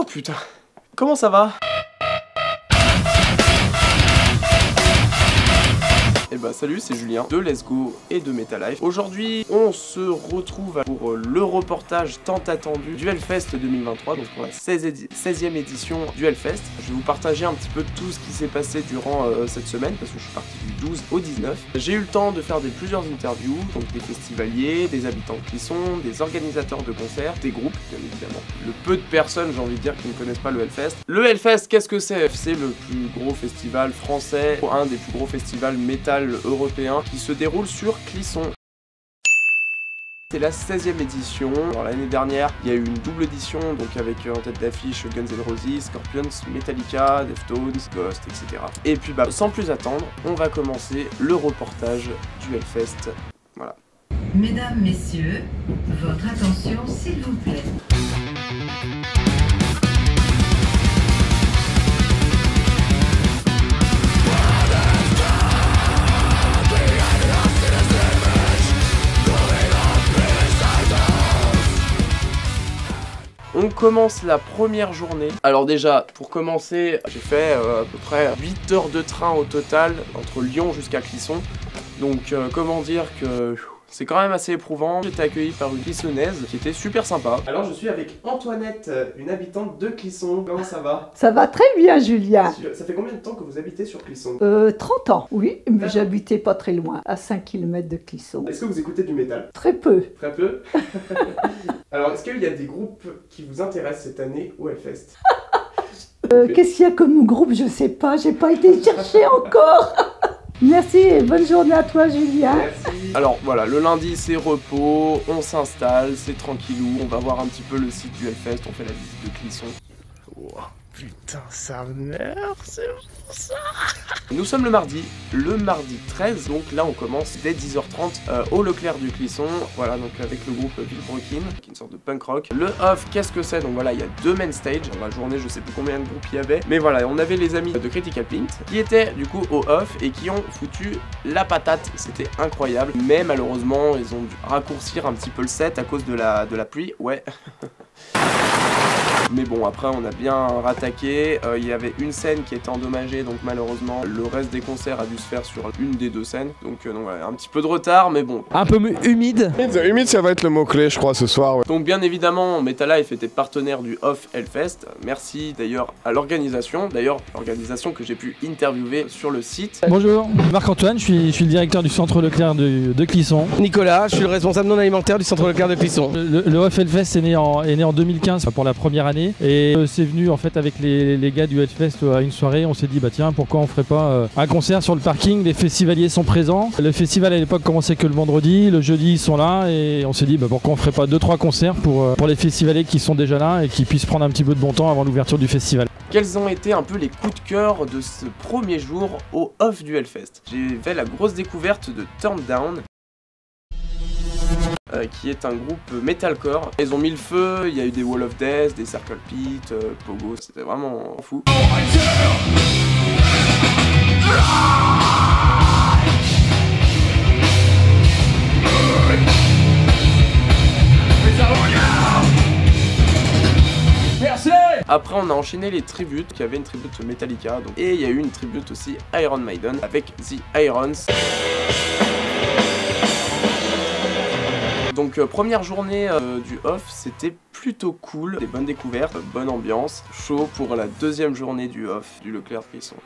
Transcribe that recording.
Oh putain, comment ça va? Et bah salut, c'est Julien de Let's Go et de Metalife. Aujourd'hui, on se retrouve pour le reportage tant attendu du Hellfest 2023, donc pour la 16e édition du Hellfest. Je vais vous partager un petit peu tout ce qui s'est passé durant cette semaine, parce que je suis parti du 12 au 19. J'ai eu le temps de faire plusieurs interviews, donc des festivaliers, des habitants de Clisson, des organisateurs de concerts, des groupes, bien évidemment. Le peu de personnes, j'ai envie de dire, qui ne connaissent pas le Hellfest. Le Hellfest, qu'est-ce que c'est? C'est le plus gros festival français, un des plus gros festivals métal européen qui se déroule sur Clisson. C'est la 16e édition. L'année dernière, il y a eu une double édition, donc avec en tête d'affiche Guns N' Roses, Scorpions, Metallica, Deftones, Ghost, etc. Et puis sans plus attendre, on va commencer le reportage du Hellfest. Voilà. Mesdames, messieurs, votre attention s'il vous plaît. On commence la première journée. Alors déjà, pour commencer, j'ai fait à peu près 8 heures de train au total, entre Lyon jusqu'à Clisson. Donc comment dire que c'est quand même assez éprouvant. J'étais accueilli par une Clissonnaise qui était super sympa. Alors je suis avec Antoinette, une habitante de Clisson. Comment ça va? Ça va très bien, Julien. Ça fait combien de temps que vous habitez sur Clisson? 30 ans, oui, mais j'habitais pas très loin, à 5 km de Clisson. Est-ce que vous écoutez du métal? Très peu. Très peu. Alors est-ce qu'il y a des groupes qui vous intéressent cette année au Hellfest? Qu'est-ce qu'il y a comme groupe? Je sais pas, j'ai pas été chercher encore. Merci et bonne journée à toi, Julien. Merci. Alors voilà, le lundi c'est repos, on s'installe, c'est tranquillou, on va voir un petit peu le site du Hellfest, on fait la visite de Clisson. Oh, putain, ça meurt, c'est pour ça. Nous sommes le mardi 13, donc là on commence dès 10h30 au Leclerc du Clisson, voilà, donc avec le groupe Villebrequin, qui est une sorte de punk rock. Le off, qu'est-ce que c'est? Donc voilà, il y a 2 main stage, dans la journée je sais plus combien de groupes il y avait, mais voilà, on avait les amis de Critical Pint, qui étaient du coup au off et qui ont foutu la patate, c'était incroyable, mais malheureusement ils ont dû raccourcir un petit peu le set à cause de la pluie, ouais. Mais bon, après on a bien rattaqué, il y avait une scène qui était endommagée, donc malheureusement le reste des concerts a dû se faire sur une des 2 scènes, donc voilà, un petit peu de retard, mais bon. Un peu humide. Humide, ça va être le mot-clé, je crois, ce soir. Ouais. Donc bien évidemment, Metalife était partenaire du Off Hellfest, merci d'ailleurs à l'organisation, l'organisation que j'ai pu interviewer sur le site. Bonjour, Marc-Antoine, je suis le directeur du centre Leclerc de Clisson. Nicolas, je suis le responsable non alimentaire du centre Leclerc de Clisson. Le Off Hellfest est né en 2015 pour la première année. Et c'est venu en fait avec les gars du Hellfest à une soirée, on s'est dit bah tiens, pourquoi on ferait pas un concert sur le parking, les festivaliers sont présents. Le festival à l'époque commençait que le vendredi, le jeudi ils sont là et on s'est dit bah pourquoi on ferait pas 2-3 concerts pour les festivaliers qui sont déjà là et qui puissent prendre un petit peu de bon temps avant l'ouverture du festival. Quels ont été un peu les coups de cœur de ce premier jour au off du Hellfest? J'ai fait la grosse découverte de Turn Down, qui est un groupe metalcore. Ils ont mis le feu, il y a eu des Wall of Death, des Circle Pit, Pogo, c'était vraiment fou. Après on a enchaîné les tributes, il y avait une tribute Metallica, donc, et il y a eu une tribute aussi Iron Maiden avec The Irons. Donc première journée du off, c'était plutôt cool, des bonnes découvertes, bonne ambiance, chaud pour la 2e journée du off du Leclerc de Clisson.